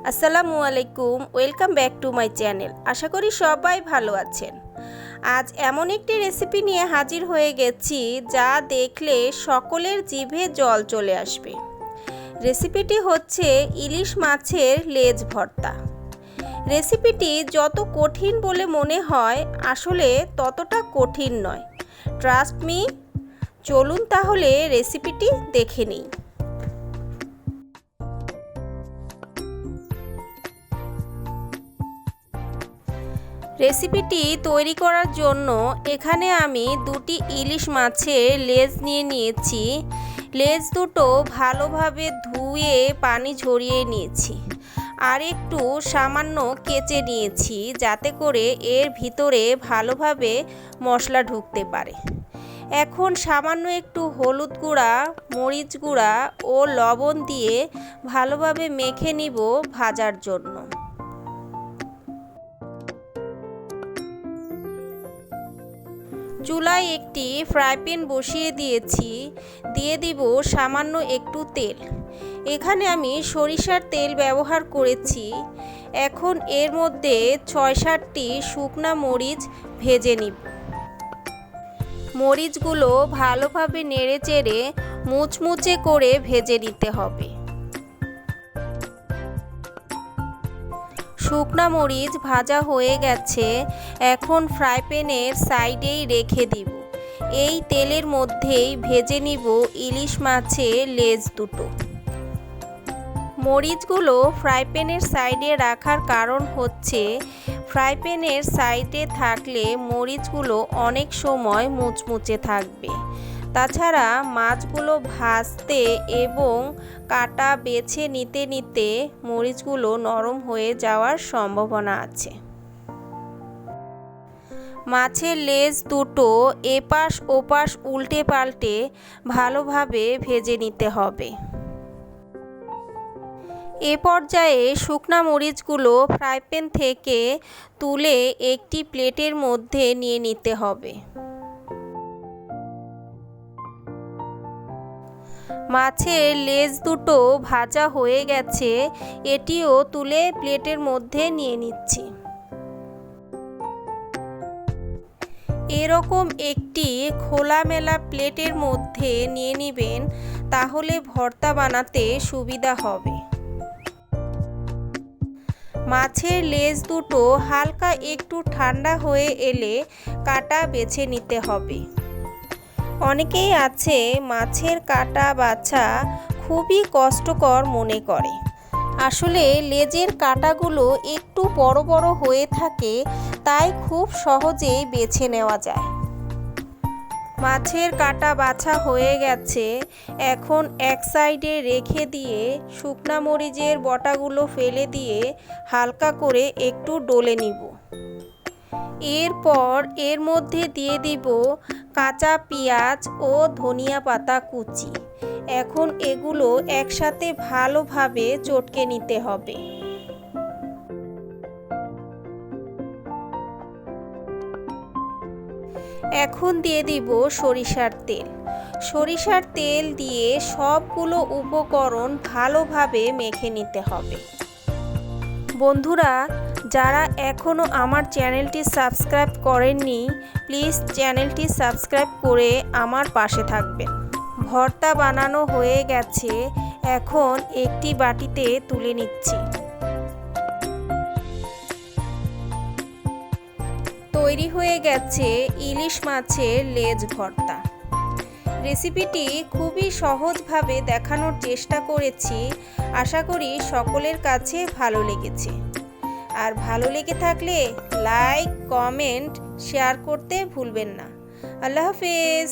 আসসালামু আলাইকুম, welcome back to my channel. আশা করি সবাই ভালো আছেন। আজ এমন একটি রেসিপি নিয়ে হাজির হয়ে গেছি যা দেখলে সকলের জিভে জল চলে আসবে। রেসিপিটি হচ্ছে ইলিশ মাছের লেজ ভর্তা। রেসিপিটি যত কঠিন বলে মনে হয় আসলে ততটা কঠিন নয়। Trust me. চলুন তাহলে রেসিপিটি দেখে নিই। রেসিপিটি তৈরি করার জন্য এখানে আমি দুটি ইলিশ মাছের লেজ নিয়ে নিয়েছি। লেজ দুটো ভালোভাবে ধুয়ে পানি ঝরিয়ে নিয়েছি আর একটু সামান্য কেচে নিয়েছি যাতে করে এর ভিতরে ভালোভাবে মশলা ঢুকতে পারে। এখন সামান্য একটু হলুদ গুঁড়া, মরিচ গুঁড়া ও লবণ দিয়ে ভালোভাবে মেখে নিব ভাজার জন্য। চুলায় একটি ফ্রাই প্যান বসিয়ে দিয়েছি। দিয়ে দিব সামান্য একটু তেল। এখানে আমি সরিষার তেল ব্যবহার করেছি। এখন এর মধ্যে ৬-৭টি শুকনা মরিচ ভেজে নিব। মরিচগুলো ভালোভাবে নেড়েচেড়ে মুচমুচে করে ভেজে নিতে হবে। শুকনা মরিচ ভাজা হয়ে গেছে। এখন ফ্রাই প্যানের সাইডেই রেখে দিব। এই তেলের মধ্যেই ভেজে নিব ইলিশ মাছের লেজ দুটো। মরিচগুলো ফ্রাই প্যানের সাইডে রাখার কারণ হচ্ছে ফ্রাই প্যানের সাইডে থাকলে মরিচগুলো অনেক সময় মুচমুচে থাকবে। তাছাড়া মাছগুলো ভাজতে এবং কাটা বেছে নিতে নিতে মরিচগুলো নরম হয়ে যাওয়ার সম্ভাবনা আছে। মাছের লেজ দুটো এপাশ ওপাশ উল্টে পাল্টে ভালোভাবে ভেজে নিতে হবে। এ পর্যায়ে শুকনা মরিচগুলো ফ্রাই প্যান থেকে তুলে একটি প্লেটের মধ্যে নিয়ে নিতে হবে। মাছের লেজ দুটো ভাজা হয়ে গেছে। এটিও তুলে প্লেটের মধ্যে নিয়ে নিচ্ছি। এরকম একটি খোলামেলা প্লেটের মধ্যে নিয়ে নেবেন, তাহলে ভর্তা বানাতে সুবিধা হবে। মাছের লেজ দুটো হালকা একটু ঠান্ডা হয়ে এলে কাটা বেছে নিতে হবে। অনেকেই আছে মাছের কাটা বাছা খুবই কষ্টকর মনে করে। আসলে লেজের কাটাগুলো একটু বড় বড় হয়ে থাকে, তাই খুব সহজেই বেছে নেওয়া যায়। মাছের কাটা বাছা হয়ে গেছে। এখন এক সাইডে রেখে দিয়ে শুকনা মরিচের বটাগুলো ফেলে দিয়ে হালকা করে একটু ডলে নিব। এরপর এর মধ্যে দিয়ে দিব কাঁচা পেঁয়াজ ও ধনিয়া পাতা কুচি। এখন এগুলো একসাথে ভালোভাবে চটকে নিতে হবে। এখন দিয়ে দিব সরিষার তেল। সরিষার তেল দিয়ে সবগুলো উপকরণ ভালোভাবে মেখে নিতে হবে। বন্ধুরা, যারা এখনও আমার চ্যানেলটি সাবস্ক্রাইব করেননি, প্লিজ চ্যানেলটি সাবস্ক্রাইব করে আমার পাশে থাকবেন। ভর্তা বানানো হয়ে গেছে। এখন একটি বাটিতে তুলে নিচ্ছি। তৈরি হয়ে গেছে ইলিশ মাছের লেজ ভর্তা। রেসিপিটি খুবই সহজভাবে দেখানোর চেষ্টা করেছি। আশা করি সকলের কাছে ভালো লেগেছে। আর ভালো লেগে থাকলে লাইক, কমেন্ট, শেয়ার করতে ভুলবেন না। আল্লাহ হাফেজ।